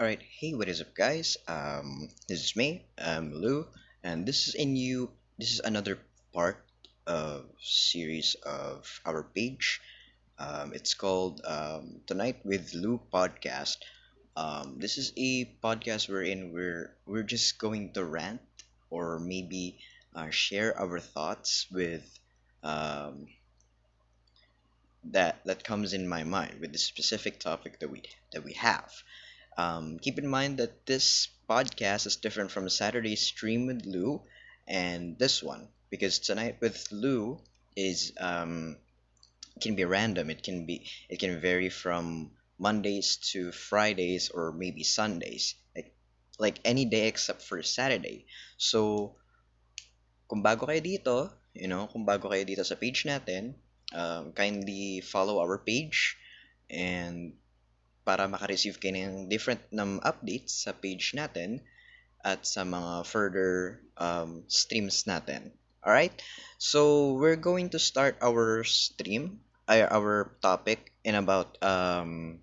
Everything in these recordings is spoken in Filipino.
All right, hey, what is up, guys? This is me, Lew, and this is another part of series of our page. It's called Tonight with Lew Podcast. This is a podcast wherein we're just going to rant or maybe share our thoughts with um, that comes in my mind with the specific topic that we have. Keep in mind that this podcast is different from Saturday's stream with Lou and this one because tonight with Lou is can be random. It can vary from Mondays to Fridays or maybe Sundays, like any day except for Saturday. So kung bago kayo dito, kung bago kayo dito sa page natin, kindly follow our page and para makareceive kayo ng different updates sa page natin at sa mga further streams natin. Alright? So, we're going to start our stream, our topic in about 2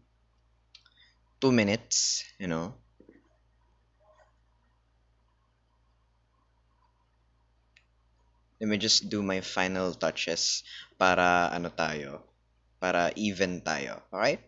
minutes, Let me just do my final touches para para even tayo. Alright?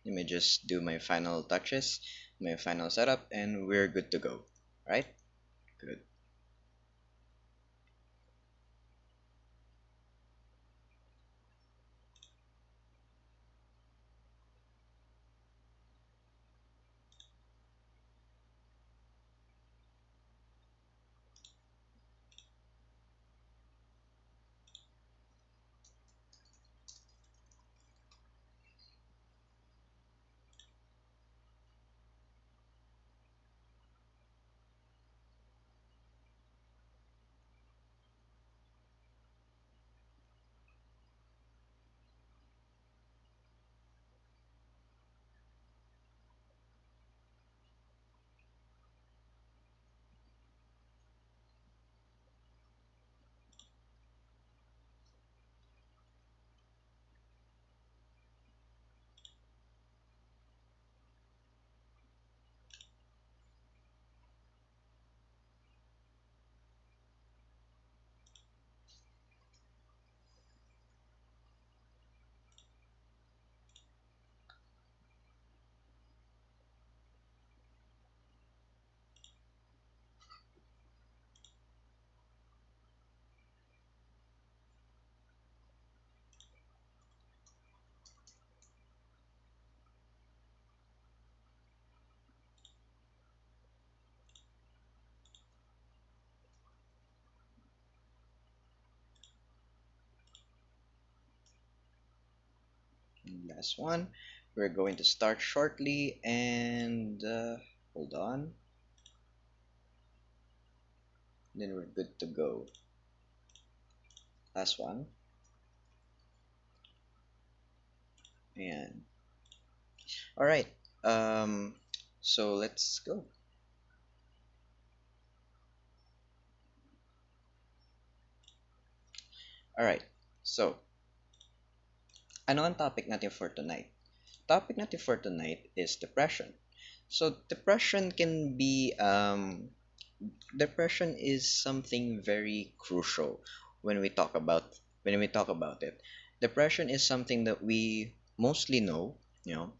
Let me just do my final touches, my final setup, and we're good to go. Alright? Good. Last one. We're going to start shortly and hold on. Then we're good to go. Last one. And all right. Um, so let's go. All right. So, ano ang topic natin for tonight? Topic natin for tonight is depression. So, depression is something very crucial when we talk about it. Depression is something that we mostly know, you know.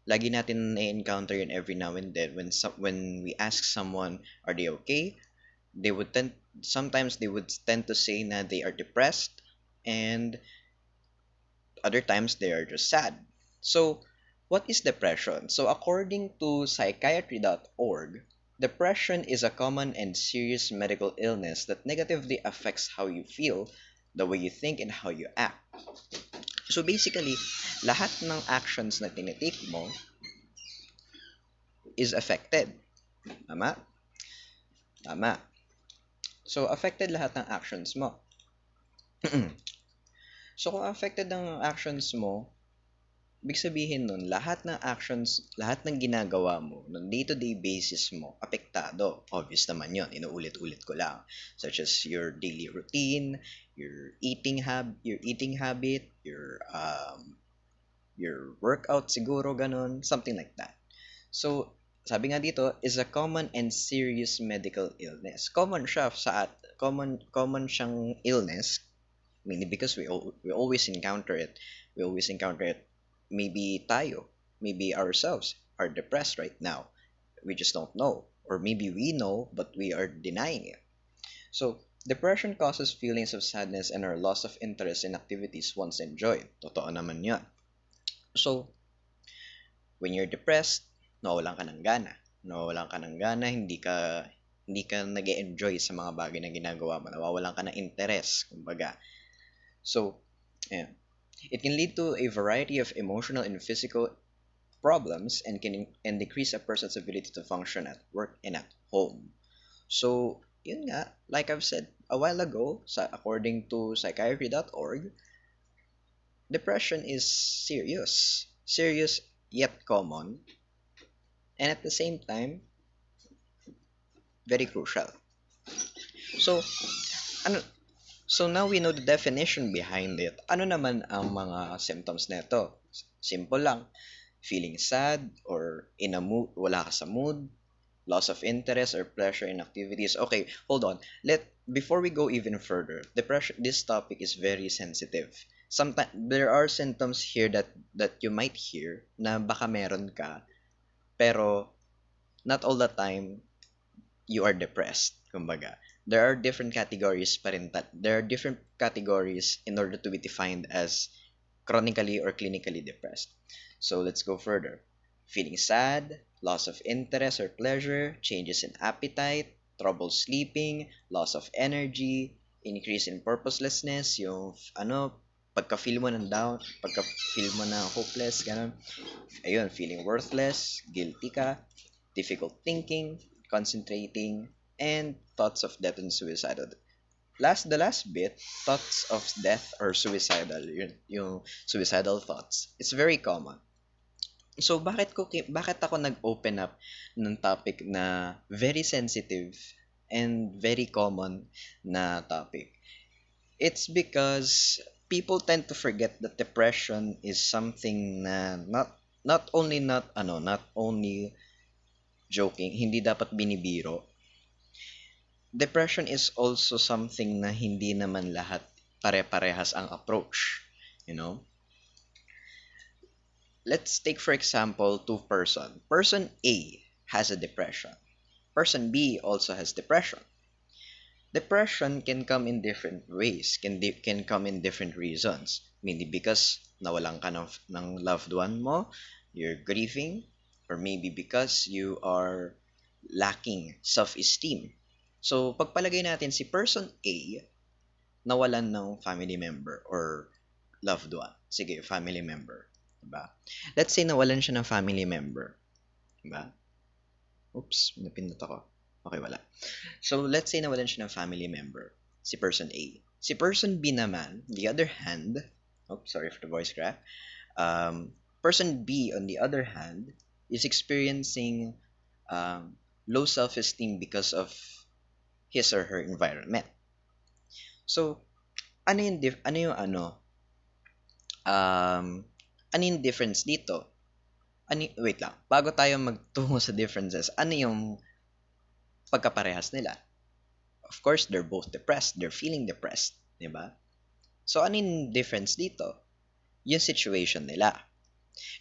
Lagi natin na-encounter yun every now and then when we ask someone, are they okay? They would tend Sometimes they would tend to say na they are depressed, and other times they are just sad. So, what is depression? So, according to psychiatry.org, Depression is a common and serious medical illness that negatively affects how you feel, the way you think, and how you act. So basically, lahat ng actions na tinitake mo is affected. Tama? Tama. So, affected lahat ng actions mo. So, kung affected ang actions mo, ibig sabihin nun, lahat ng actions, lahat ng ginagawa mo, ng day-to-day basis mo, apektado. Obvious naman yun, inuulit-ulit ko lang. Such as your daily routine, your eating habit, your workout siguro, ganun, something like that. So, sabi nga dito, is a common and serious medical illness. Common siyang illness, meaning because we always encounter it. We always encounter it. Maybe tayo, maybe ourselves are depressed right now. We just don't know. Or maybe we know, but we are denying it. So, depression causes feelings of sadness and our loss of interest in activities once enjoyed. Totoo naman yan. So, when you're depressed, nawawalan ka ng gana. Nawawalan ka ng gana, hindi ka nag-enjoy sa mga bagay na ginagawa mo. Nawawalan ka ng interest, kumbaga. So, yeah. It can lead to a variety of emotional and physical problems and can decrease a person's ability to function at work and at home. So, yun nga, like I've said a while ago, according to psychiatry.org, depression is serious. Serious yet common. And at the same time, very crucial. So, ano, so now we know the definition behind it. Ano naman ang mga symptoms nito? Simple lang. Feeling sad or in a mood, wala ka sa mood, loss of interest or pleasure in activities. Okay, hold on. Before we go even further, depression, this topic is very sensitive. Sometimes there are symptoms here that you might hear na baka meron ka, pero not all the time you are depressed. Kumbaga, there are different categories pa rin. There are different categories in order to be defined as chronically or clinically depressed. So let's go further. Feeling sad, loss of interest or pleasure, changes in appetite, trouble sleeping, loss of energy, increase in purposelessness, yung pagka-feel mo ng down, pagka-feel mo na hopeless, ganun. Ayun, feeling worthless, guilty ka, difficult thinking, concentrating, and thoughts of death and suicidal. The last bit, thoughts of death or suicidal, yung suicidal thoughts, it's very common. So, bakit ako nag-open up ng topic na very sensitive and very common na topic? It's because people tend to forget that depression is something na not only joking, hindi dapat binibiro. Depression is also something na hindi naman lahat pare-parehas ang approach, you know? Let's take for example two person. Person A has a depression. Person B also has depression. Depression can come in different ways, can come in different reasons. Maybe because nawalan ka ng loved one mo, you're grieving, or maybe because you are lacking self-esteem. So, pagpalagay natin si person A, nawalan ng family member or loved one. Sige, family member. Diba? Let's say nawalan siya ng family member. Diba? Oops, napindot ako. Okay, wala. So, let's say nawalan siya ng family member. Si person A. Si person B naman, the other hand, sorry for the voice crack. Person B, on the other hand, is experiencing low self-esteem because of his or her environment. So, ano yung difference dito? Wait lang. Bago tayo magtungo sa differences, ano yung pagkaparehas nila? Of course, they're both depressed. They're feeling depressed. Diba? So, ano yung difference dito? Yung situation nila.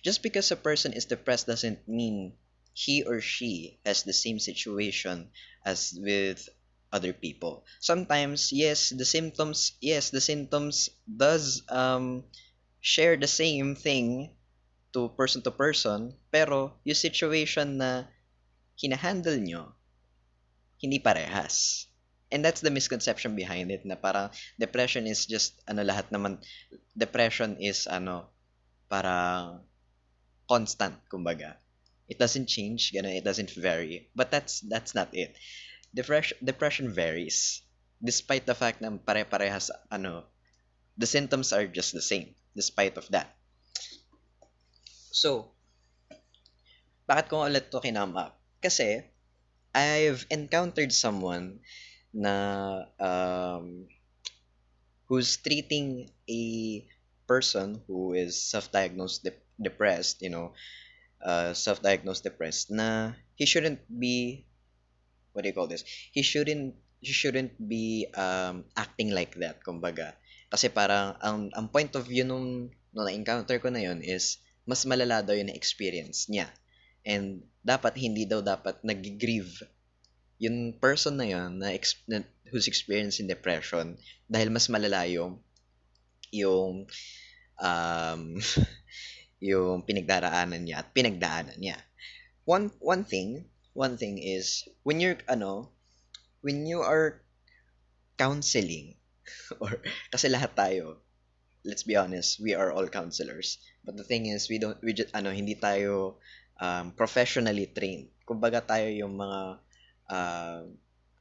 Just because a person is depressed doesn't mean he or she has the same situation as with other people. Sometimes, the symptoms does share the same thing to person, pero yung situation na hinahandle nyo hindi parehas. And that's the misconception behind it, na parang depression is just lahat naman, depression is parang constant, kumbaga. It doesn't change, ganun, it doesn't vary. But that's not it. Depression varies. Despite the fact na pare-parehas, the symptoms are just the same, despite of that. So, bakit ko ulit to kinam up? Kasi, I've encountered someone na who's treating a person who is self-diagnosed depressed, self-diagnosed depressed, na he shouldn't be, what do you call this? He shouldn't be acting like that, kumbaga. Kasi parang ang point of view nung na-encounter ko na yun is mas malala daw yung experience niya. And dapat hindi daw dapat nag-grieve yung person na yun who's experiencing depression dahil mas malala yung um, yung pinagdaraanan niya at pinagdaanan niya. One thing is when you are counseling or kasi lahat tayo, let's be honest, we are all counselors. But the thing is, we just hindi tayo professionally trained. Kumbaga tayo yung mga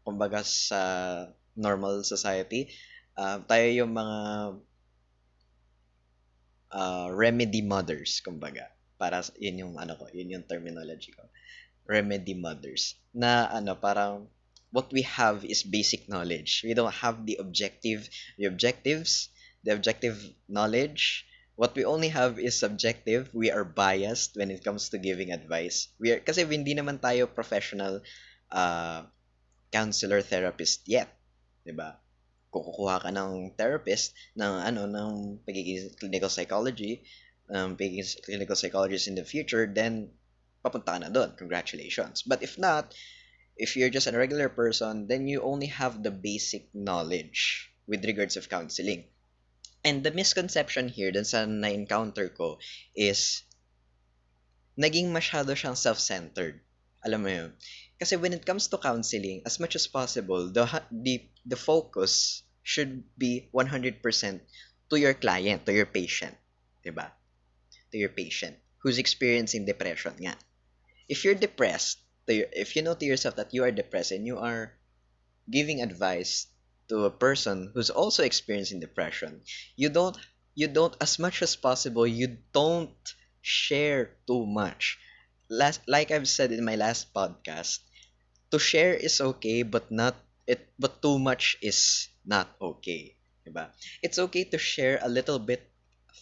kumbaga sa normal society, tayo yung mga remedy mothers, kumbaga. Para yun yung yun yung terminology ko. Remedy mothers. Na parang what we have is basic knowledge. We don't have the objective knowledge. What we only have is subjective. We are biased when it comes to giving advice. Kasi hindi naman tayo professional counselor therapist yet, 'di ba? Kung kukuha ka ng therapist ng pagiging clinical psychology, pagiging clinical psychologist in the future, then papunta ka na doon. Congratulations. But if not, if you're just a regular person, then you only have the basic knowledge with regards of counseling. And the misconception here dun sa na-encounter ko is naging masyado siyang self-centered. Alam mo yun? Kasi when it comes to counseling, as much as possible, the focus should be 100% to your client, to your patient. Diba? To your patient who's experiencing depression nga. If you're depressed, if you know to yourself that you are depressed and you are giving advice to a person who's also experiencing depression, you don't as much as possible, you don't share too much. Like I've said in my last podcast, to share is okay, but too much is not okay. Diba? It's okay to share a little bit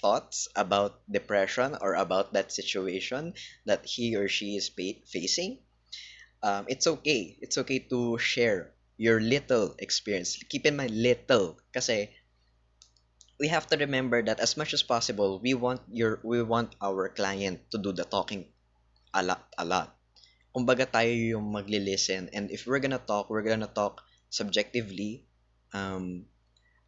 thoughts about depression or about that situation that he or she is facing. It's okay. It's okay to share your little experience. Keep in mind, little. Kasi we have to remember that as much as possible, we want our client to do the talking a lot. Kumbaga tayo yung magli-listen, and if we're gonna talk subjectively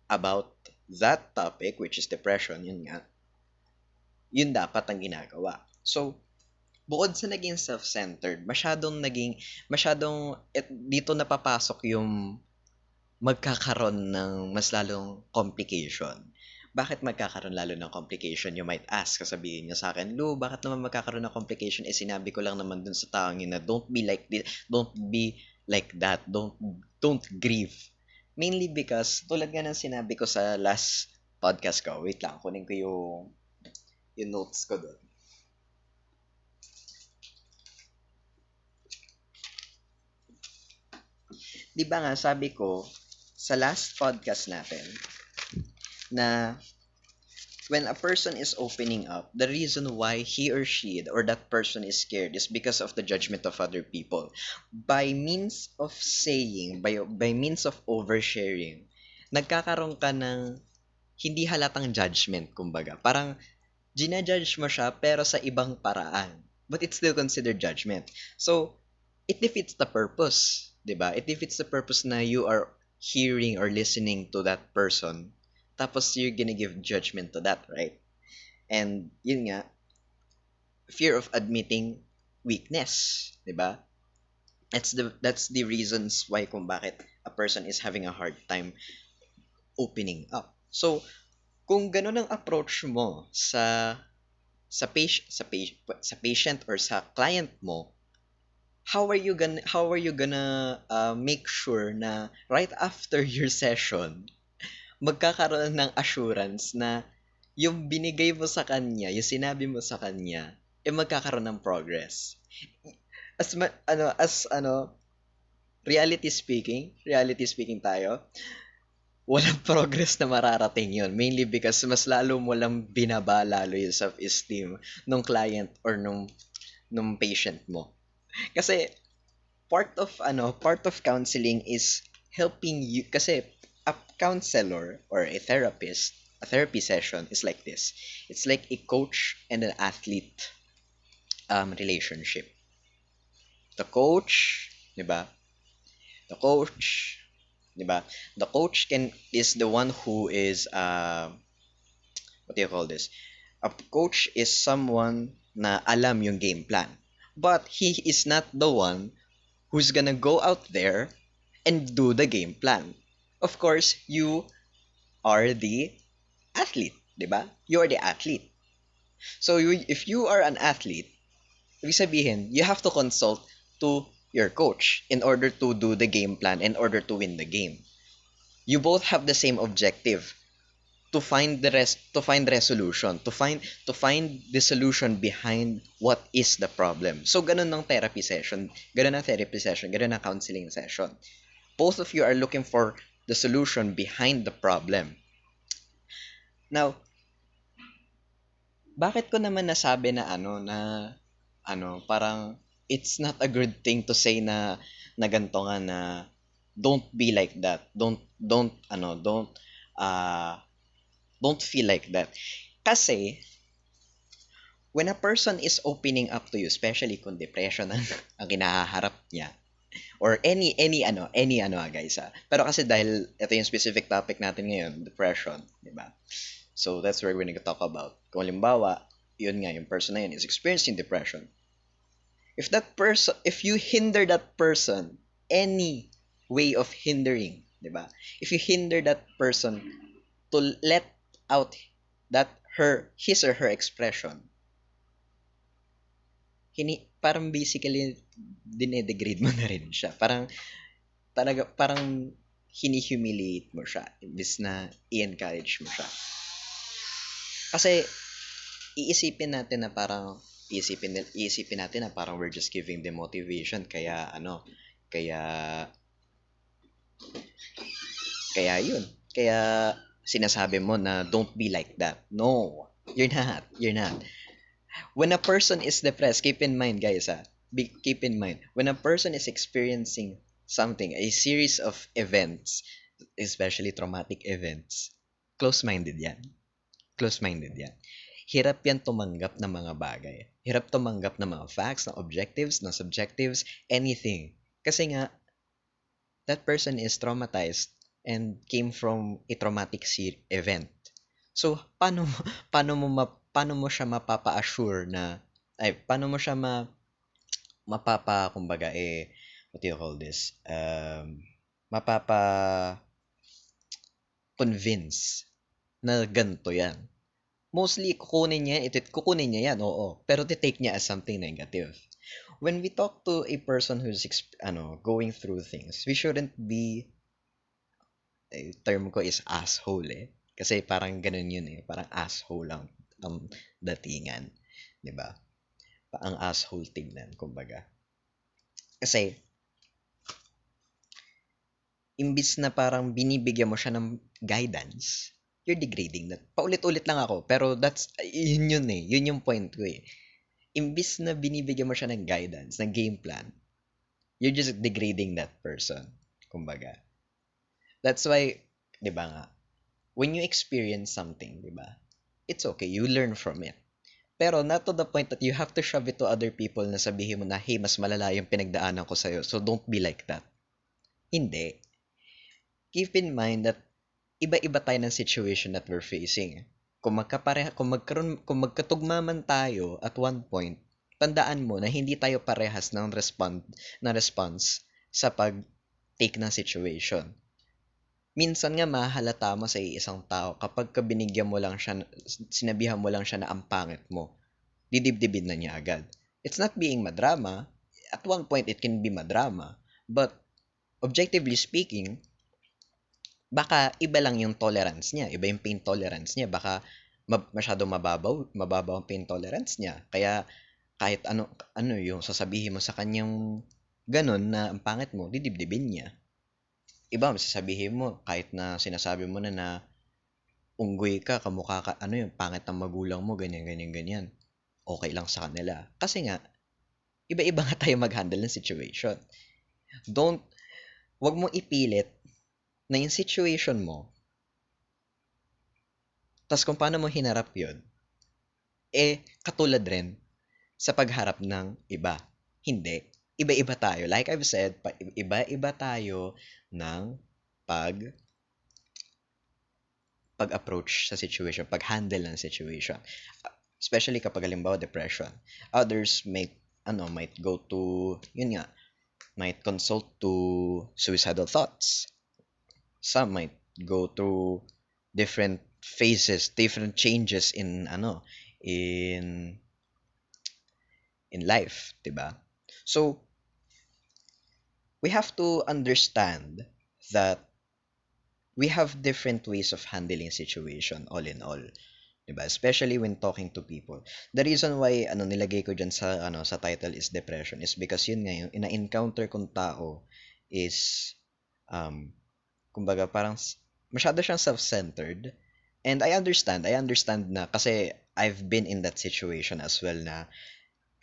about that topic, which is depression, yun dapat ang ginagawa. So, bukod sa naging self-centered, dito napapasok yung magkakaroon ng mas lalong complication. Bakit magkakaroon lalo ng complication? You might ask, sasabihin niya sa akin, Lou, bakit naman magkakaroon ng complication? Sinabi ko lang naman dun sa taong yun na don't be like this, don't be like that, don't grieve. Mainly because, tulad nga ng sinabi ko sa last podcast ko, wait lang, kunin ko yung notes ko doon. Di ba nga, sabi ko, sa last podcast natin, na when a person is opening up, the reason why he or she or that person is scared is because of the judgment of other people. By means of saying, by means of oversharing, nagkakaroon ka ng hindi halatang judgment, kumbaga. Parang, ginajudge mo siya pero sa ibang paraan. But it's still considered judgment. So, it defeats the purpose. Diba? It defeats the purpose na you are hearing or listening to that person. Tapos you're gonna give judgment to that, right? And yun nga, fear of admitting weakness. Diba? That's the reasons why kung bakit a person is having a hard time opening up. So, kung ganun ang approach mo sa patient or sa client mo, how are you gonna make sure na right after your session magkakaroon ng assurance na yung binigay mo sa kanya, yung sinabi mo sa kanya, magkakaroon ng progress. As reality speaking tayo, walang progress na mararating yun. Mainly because mas lalo mo lang binaba lalo yung self-esteem nung client or nung patient mo. Kasi part of counseling is helping you kasi a counselor or a therapy session is like this. It's like a coach and an athlete relationship. The coach, 'di ba? The coach, 'di ba? The coach is the one who is what do you call this? A coach is someone na alam yung game plan. But he is not the one who's gonna go out there and do the game plan. Of course, you are the athlete, di ba? You are the athlete. So if you are an athlete, ibig sabihin, you have to consult to your coach in order to do the game plan, in order to win the game. You both have the same objective, to find resolution, to find the solution behind what is the problem. So ganun ng therapy session, ganun ng counseling session. Both of you are looking for the solution behind the problem. Now, bakit ko naman nasabi na parang it's not a good thing to say na ganito nga na don't be like that. Don't feel like that. Kasi when a person is opening up to you, especially kung depression ang kinaharap niya, or any guys. Pero kasi dahil ito yung specific topic natin ngayon, depression, di ba? So that's where we're gonna talk about. Kung halimbawa, yun nga, yung person na yun is experiencing depression. If you hinder that person, any way of hindering, di ba? If you hinder that person to let out his or her expression, parang basically dinedegrade mo na rin siya. Parang hinihumiliate mo siya imbis na i-encourage mo siya. Kasi iisipin natin na parang we're just giving them motivation kaya yun. Kaya sinasabi mo na don't be like that. No, you're not. When a person is depressed, keep in mind guys, keep in mind, when a person is experiencing something, a series of events, especially traumatic events, close-minded yan. Hirap yan tumanggap ng mga bagay. Hirap tumanggap ng mga facts, ng objectives, ng subjectives, anything. Kasi nga, that person is traumatized and came from a traumatic event. So, paano mo siya mapapa-assure na, paano mo siya kumbaga, what do you call this? Mapapa-convince na ganito yan. Mostly, kukunin niya yan, oo. Pero take niya as something negative. When we talk to a person who's going through things, we shouldn't be, term ko is asshole Kasi parang ganun yun Parang asshole lang ang datingan. 'Di ba? Ang asshole tignan, kumbaga. Kasi, imbis na parang binibigyan mo siya ng guidance, you're degrading that. Paulit-ulit lang ako, pero yun yung point ko Imbis na binibigyan mo siya ng guidance, ng game plan, you're just degrading that person, kumbaga. That's why, di ba nga, when you experience something, di ba, it's okay, you learn from it. Pero not to the point that you have to shove it to other people na sabihin mo na, hey, mas malala yung pinagdaanan ko sa'yo, so don't be like that. Hindi. Keep in mind that iba-iba tayo ng situation that we're facing. Kung magkatugma man tayo at one point, tandaan mo na hindi tayo parehas ng response sa pag-take ng situation. Minsan nga mahalata mo sa isang tao kapag ka binigyan mo lang siya, sinabihan mo lang siya na ang pangit mo, didibdibin na niya agad. It's not being madrama. At one point, it can be madrama. But, objectively speaking, baka iba lang yung tolerance niya. Iba yung pain tolerance niya. Baka masyadong mababaw ang pain tolerance niya. Kaya, kahit ano yung sasabihin mo sa kanyang ganun na ang pangit mo, didibdibin niya. Iba, sasabihin mo, kahit na sinasabi mo na unggoy ka, kamukha ka, ano yung pangit ng magulang mo, ganyan, ganyan, ganyan. Okay lang sa kanila. Kasi nga, iba-iba nga tayo mag-handle ng situation. Don't, wag mong ipilit na yung situation mo, tas kung paano mo hinarap yun, katulad rin sa pagharap ng iba. Hindi. Iba-iba tayo. Like I've said, iba-iba tayo ng pag pag-approach sa situation, pag-handle ng situation. Especially kapag halimbawa depression. Others might go to, yun nga, might consult to suicidal thoughts. Some might go through different phases, different changes in in life, 'di ba? So, we have to understand that we have different ways of handling situation all in all. 'Di ba? Especially when talking to people. The reason why nilagay ko diyan sa title is depression is because yun nga yung ina-encounter kong tao is um kumbaga parang masyado siyang self-centered. And I understand na kasi I've been in that situation as well na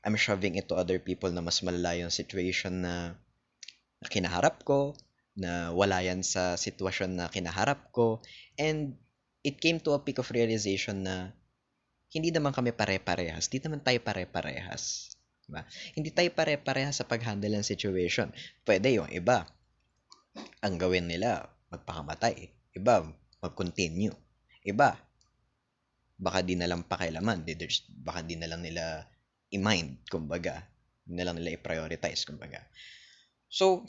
I'm shoving it to other people na mas malala yung situation na kinaharap ko, na wala yan sa sitwasyon na kinaharap ko. And it came to a peak of realization na hindi naman kami pare-parehas. Hindi naman tayo pare-parehas. Diba? Hindi tayo pare-parehas sa pag-handle ng situation. Pwede yung iba, ang gawin nila, magpakamatay. Iba, mag-continue. Iba, baka di na lang pakialaman. Baka di na lang nila i-mind, kumbaga. Di na lang nila i-prioritize, kumbaga. So,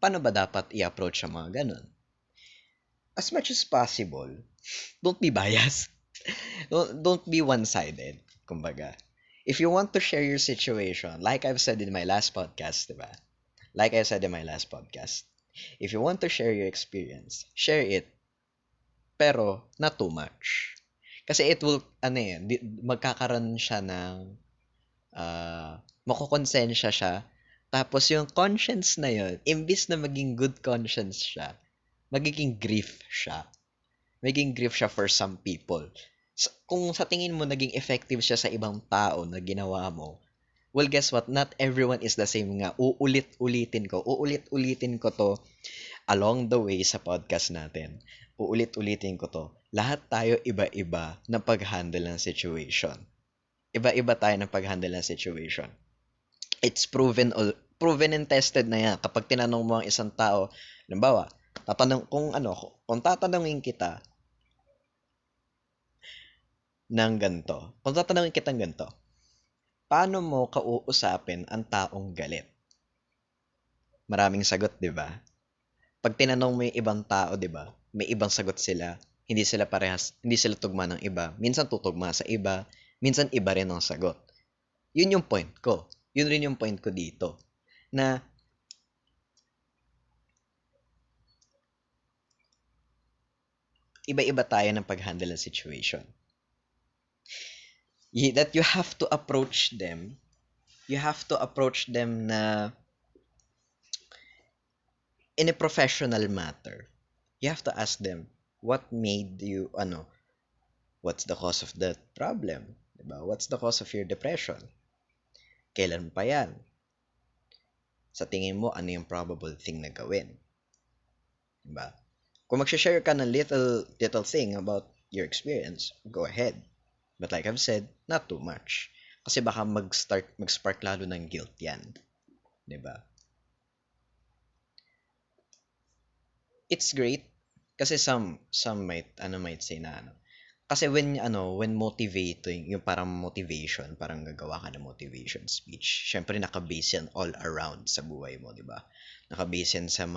paano ba dapat i-approach sa mga ganun? As much as possible, don't be biased. Don't be one-sided, kumbaga. If you want to share your situation, like I've said in my last podcast, diba? Like I said in my last podcast, if you want to share your experience, share it, pero not too much. Kasi it will, magkakaroon siya ng, makukonsensya siya, tapos yung conscience na yun, imbis na maging good conscience siya, magiging grief siya. Magiging grief siya for some people. Kung sa tingin mo naging effective siya sa ibang tao na ginawa mo, well, guess what? Not everyone is the same nga. Uulit-ulitin ko to along the way sa podcast natin. Uulit-ulitin ko to. Lahat tayo iba-iba ng pag-handle ng situation. Iba-iba tayo ng pag-handle ng situation. It's proven and tested na yan. Kapag tinanong mo ang isang tao, halimbawa, kung tatanungin kita ng ganito, paano mo kauusapin ang taong galit? Maraming sagot, di ba? Pag tinanong mo yung ibang tao, di ba? May ibang sagot sila. Hindi sila parehas, hindi sila tugma ng iba. Minsan tutugma sa iba, minsan iba rin ang sagot. Yun yung point ko. Yun rin yung point ko dito. Na iba-iba tayo ng pag-handle ng situation. That you have to approach them. You have to approach them na in a professional matter. You have to ask them, what made you, what's the cause of that problem? Diba? What's the cause of your depression? Kailan pa yan? Sa tingin mo, ano yung probable thing na gawin? Diba? Kung mag-share ka ng little thing about your experience, go ahead. But like I've said, not too much. Kasi baka mag-spark lalo ng guilt yan. Diba? It's great kasi some might say na Kasi when motivating, yung parang motivation, parang gagawa ka ng motivation speech, syempre naka-base yan all around sa buhay mo, di ba? Naka-base yan sa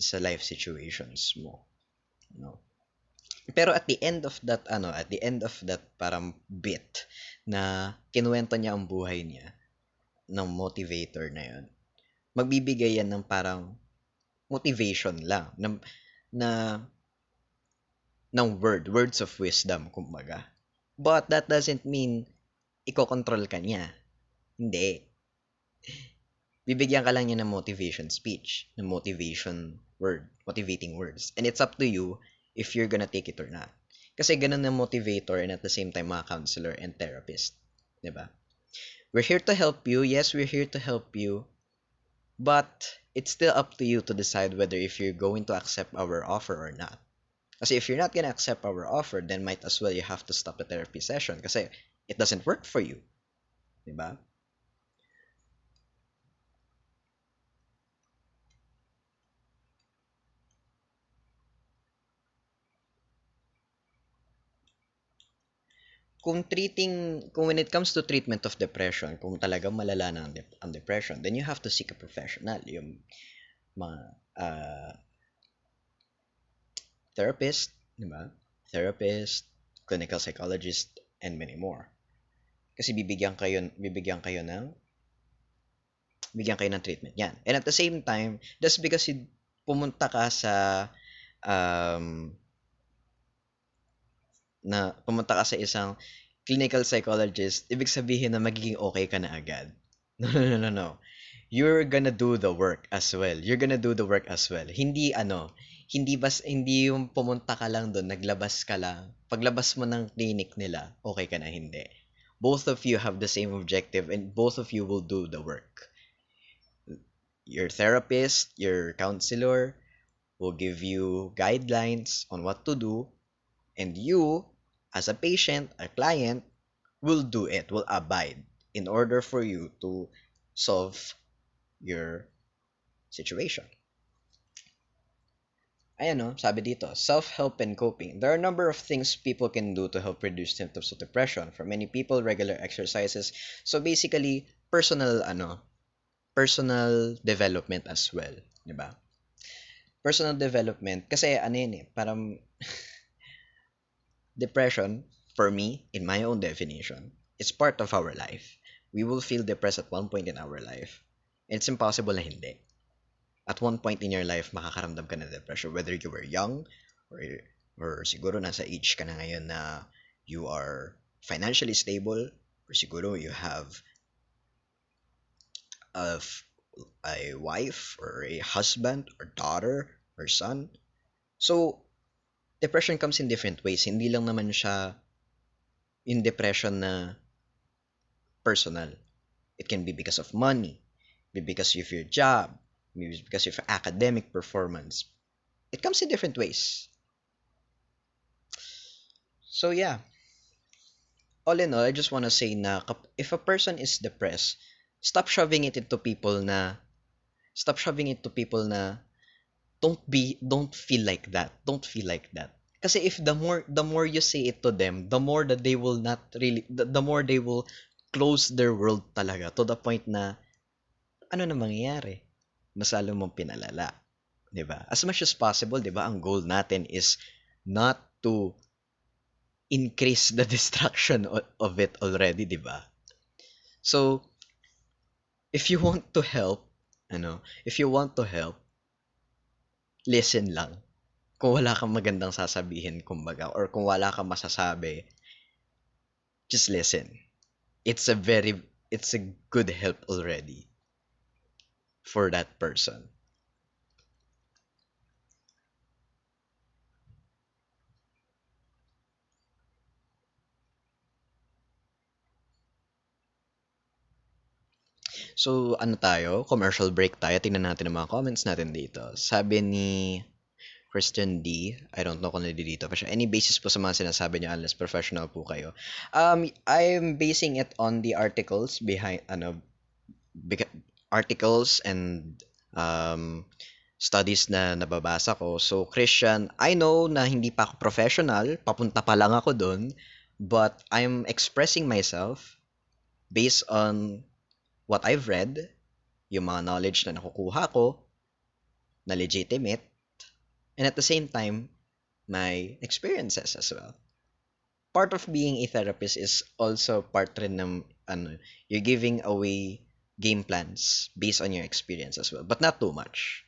sa life situations mo, no? Pero at the end of that parang bit na kinuwento niya ang buhay niya ng motivator na yun, magbibigay yan ng parang motivation lang na words of wisdom, kumbaga. But that doesn't mean iko-control ka niya. Hindi. Bibigyan ka lang niya ng motivation speech, ng motivating words. And it's up to you if you're gonna take it or not. Kasi ganun na motivator and at the same time mga counselor and therapist. 'Di ba? We're here to help you. Yes, we're here to help you. But it's still up to you to decide whether if you're going to accept our offer or not. Kasi if you're not gonna accept our offer, then might as well you have to stop the therapy session kasi it doesn't work for you. 'Di ba? Kung when it comes to treatment of depression, kung talagang malala na ang depression, then you have to seek a professional, yung mga therapist, di ba? Therapist, clinical psychologist, and many more. Kasi bigyan kayo ng treatment yan. And at the same time, just because pumunta ka sa um, pumunta ka sa isang clinical psychologist, ibig sabihin na magiging okay ka na agad. No, no, no, no, no. You're gonna do the work as well. You're gonna do the work as well. Hindi yung pumunta ka lang doon, naglabas ka lang. Paglabas mo ng clinic nila, okay ka na, hindi. Both of you have the same objective and both of you will do the work. Your therapist, your counselor will give you guidelines on what to do, and you, as a patient, a client, will do it, will abide in order for you to solve your situation. Ayan no, sabi dito, self-help and coping. There are a number of things people can do to help reduce symptoms of depression. For many people, regular exercises. So basically, personal development as well, 'di ba? Personal development kasi yun parang depression for me, in my own definition, it's part of our life. We will feel depressed at one point in our life. And it's impossible na hindi. At one point in your life, makakaramdam ka ng depression. Whether you were young, or, or siguro nasa age ka na ngayon na you are financially stable, or siguro you have a, a wife, or a husband, or daughter, or son. So, depression comes in different ways. Hindi lang naman siya in depression na personal. It can be because of money, be because of your job, maybe because of your academic performance. It comes in different ways. So yeah, all in all, I just want to say na if a person is depressed, stop shoving it into people na stop shoving it to people na don't feel like that. Don't feel like that. Kasi if the more you say it to them, the more that they will not really the more they will close their world talaga to the point na ano na mangyayari? Mas lalo mong pinalala, 'di ba? As much as possible, 'di ba? Ang goal natin is not to increase the destruction of it already, 'di ba? So, if you want to help, if you want to help, listen lang. Kung wala kang magandang sasabihin, kumbaga, or kung wala kang masasabi, just listen. It's a good help already for that person. So, ano tayo? Commercial break tayo. Tingnan natin ang mga comments natin dito. Sabi ni Christian D, I don't know kung nandito pa siya. Any basis po sa mga sinasabi niyo unless professional po kayo. I'm basing it on the articles behind, articles and um, studies na nababasa ko. So, Christian, I know na hindi pa ako professional, papunta pa lang ako dun, but I'm expressing myself based on what I've read, yung mga knowledge na nakukuha ko, na legitimate, and at the same time, my experiences as well. Part of being a therapist is also part rin ng, you're giving away game plans based on your experience as well, but not too much.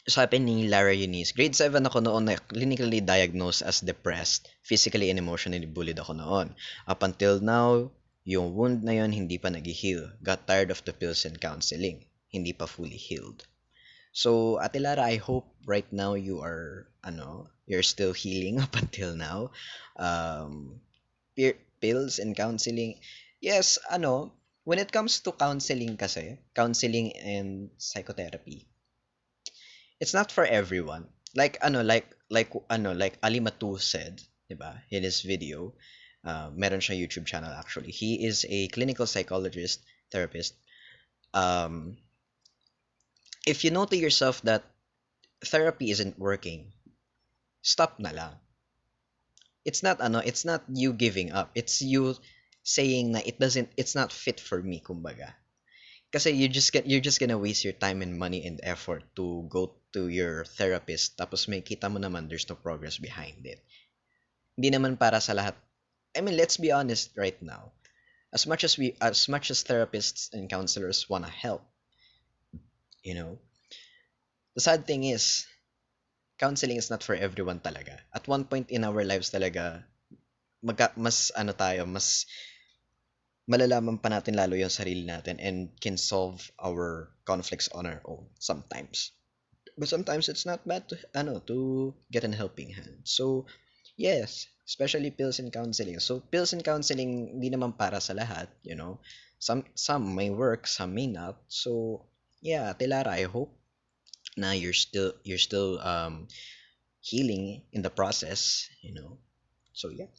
Sabi ni Lara Eunice, grade 7 ako noon na clinically diagnosed as depressed, physically and emotionally bullied ako noon. Up until now, yung wound na yon hindi pa nag-heal. Got tired of the pills and counseling. Hindi pa fully healed. So, Ate Lara, I hope right now you're still healing up until now. Pills and counseling. Yes, when it comes to counseling kasi, counseling and psychotherapy, it's not for everyone. Like Ali Matu said, 'di ba? In his video, meron siya YouTube channel actually. He is a clinical psychologist, therapist. Um, if you know to yourself that therapy isn't working, stop na lang. It's not you giving up. It's you saying na it's not fit for me, kumbaga. Kasi you're just gonna waste your time and money and effort to go to your therapist tapos may kita mo naman there's no progress behind it. Hindi naman para sa lahat. I mean, let's be honest right now. As much as therapists and counselors wanna help, you know, the sad thing is counseling is not for everyone talaga. At one point in our lives talaga, mas mas malalaman pa natin lalo yung sarili natin and can solve our conflicts on our own sometimes. But sometimes it's not bad to get an helping hand. So, yes, especially pills and counseling. So, pills and counseling hindi naman para sa lahat, you know. Some may work, some may not. So, yeah, Telara, I hope na you're still healing in the process, you know. So, yeah.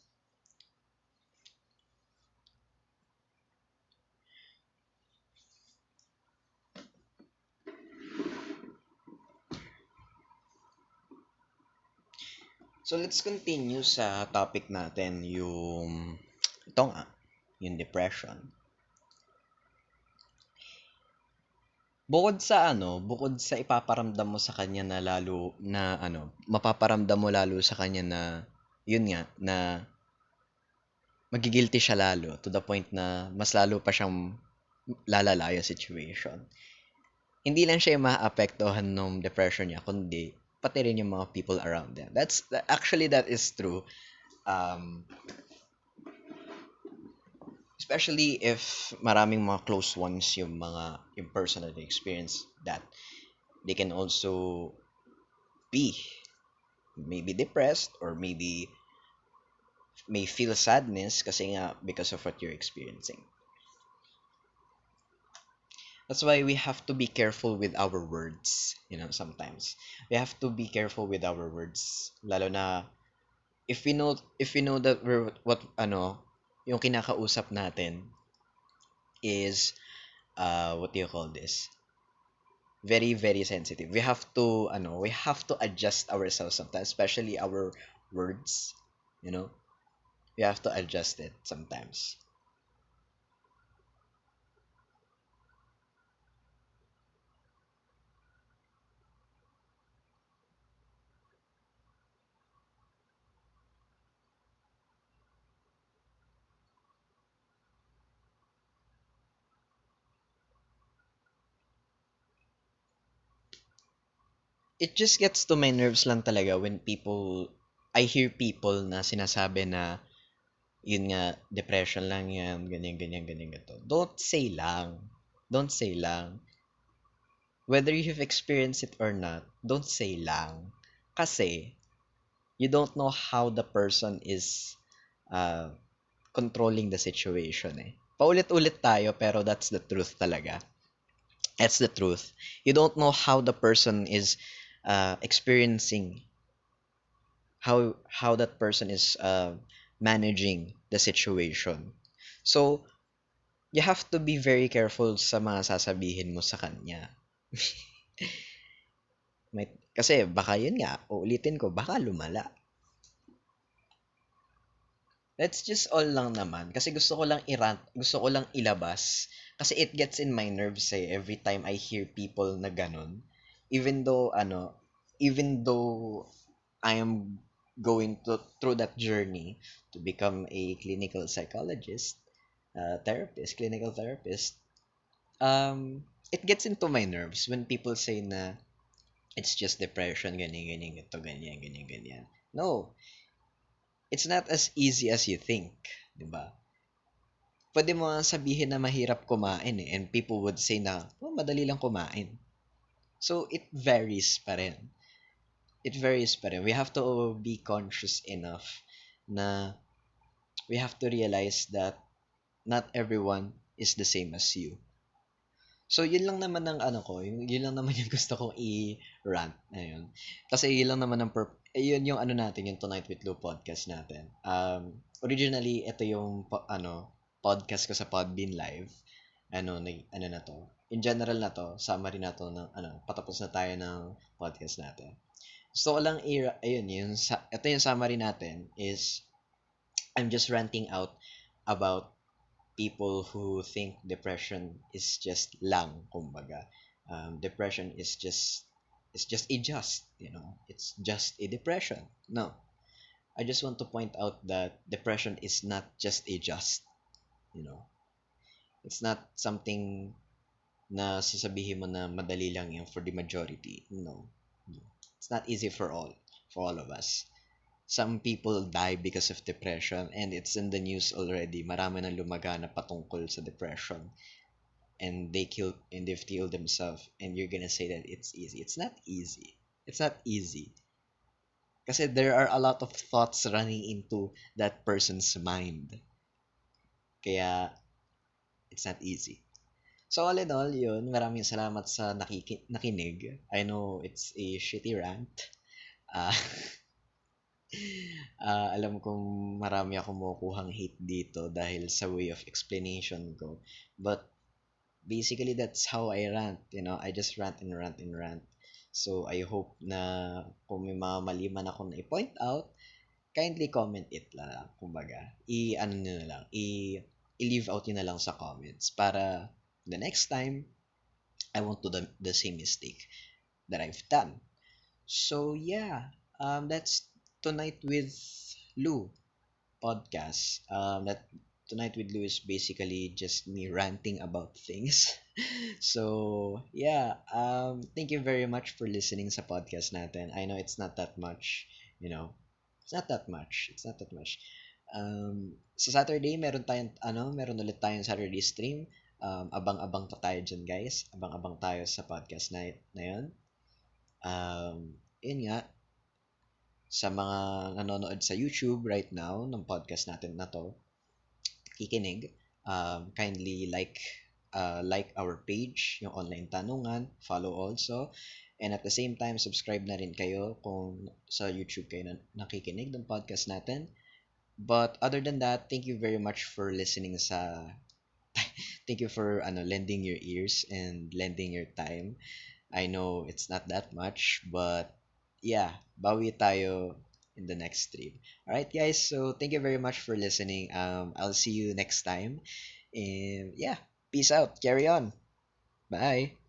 So let's continue sa topic natin, ito nga, yung depression. Bukod sa ipaparamdam mo sa kanya na mapaparamdam mo lalo sa kanya na, yun nga, na magigilty siya lalo to the point na mas lalo pa siyang lalala yung situation. Hindi lang siya yung maapektuhan ng depression niya, kundi pati rin yung mga people around them. Actually, that is true. Um, Especially if maraming mga close ones yung person that experience that, they can also be maybe depressed or maybe may feel sadness kasi nga because of what you're experiencing. That's why we have to be careful with our words, sometimes. We have to be careful with our words. Lalo na if we know that yung kinakausap natin is what do you call this? Very very sensitive. We have to adjust ourselves sometimes, especially our words, you know. We have to adjust it sometimes. It just gets to my nerves lang talaga when I hear people na sinasabi na, yun nga, depression lang yan, ganyan, ganyan, ganyan, ganito. Don't say lang. Don't say lang. Whether you've experienced it or not, don't say lang. Kasi, you don't know how the person is uh, controlling the situation eh. Paulit-ulit tayo, pero that's the truth talaga. That's the truth. You don't know how the person is experiencing, how that person is managing the situation. So, you have to be very careful sa mga sasabihin mo sa kanya. Kasi baka yun nga, uulitin ko, baka lumala. That's just all lang naman. Kasi gusto ko lang i-rant, gusto ko lang ilabas. Kasi it gets in my nerves every time I hear people na ganun. Even though, even though I am going through that journey to become a clinical psychologist, clinical therapist, it gets into my nerves when people say na it's just depression, ganyan, ganyan, ito, ganyan, ganyan, ganyan. No, it's not as easy as you think, di ba? Pwede mo nga sabihin na mahirap kumain and people would say na, oh, madali lang kumain. So, it varies pa rin. It varies pa rin. We have to be conscious enough na we have to realize that not everyone is the same as you. So, yun lang naman ang ano ko, yun lang naman yung gusto kong i-rant. Ayun. Kasi yun lang naman ang yun yung ano natin, yung Tonight with Lew podcast natin. Originally, ito yung podcast ko sa Podbean Live. Ano na to. In general na to, summary na to ng patapos na tayo ng podcast natin. Gusto ko lang ayun, ito yung summary natin is I'm just ranting out about people who think depression is just lang, kumbaga. Depression is just a it's just a depression. No, I just want to point out that depression is not just a you know, it's not something na sasabihin mo na madali lang yan for the majority. No, no. It's not easy for all of us. Some people die because of depression and it's in the news already. Marami nang lumagana patungkol sa depression and they've killed themselves and you're gonna say that it's easy. It's not easy. It's not easy. Kasi there are a lot of thoughts running into that person's mind. Kaya it's not easy. So all in all, yun, maraming salamat sa nakinig. I know it's a shitty rant. Uh, alam kong marami akong makukuhang hate dito dahil sa way of explanation ko. But basically, that's how I rant. I just rant and rant and rant. So I hope na kung may mga mali man ako na i-point out, kindly comment it lang. Kumbaga, i-ano nyo na lang, i-leave out nyo na lang sa comments para the next time, I won't do the same mistake that I've done. So yeah, that's Tonight with Lew podcast. That Tonight with Lew is basically just me ranting about things. So yeah, thank you very much for listening sa podcast natin. I know it's not that much, it's not that much. It's not that much. Sa Saturday, meron ulit tayong Saturday stream. Abang-abang pa tayo dyan, guys. Abang-abang tayo sa podcast na yun. Yun nga, sa mga nanonood sa YouTube right now ng podcast natin na to, kikinig, kindly like our page, yung online tanungan, follow also, and at the same time, subscribe na rin kayo kung sa YouTube kayo nakikinig ng podcast natin. But other than that, thank you very much for listening thank you for lending your ears and lending your time. I know it's not that much, but yeah, bawi tayo in the next stream. Alright, guys, so thank you very much for listening. I'll see you next time. And yeah, peace out. Carry on. Bye.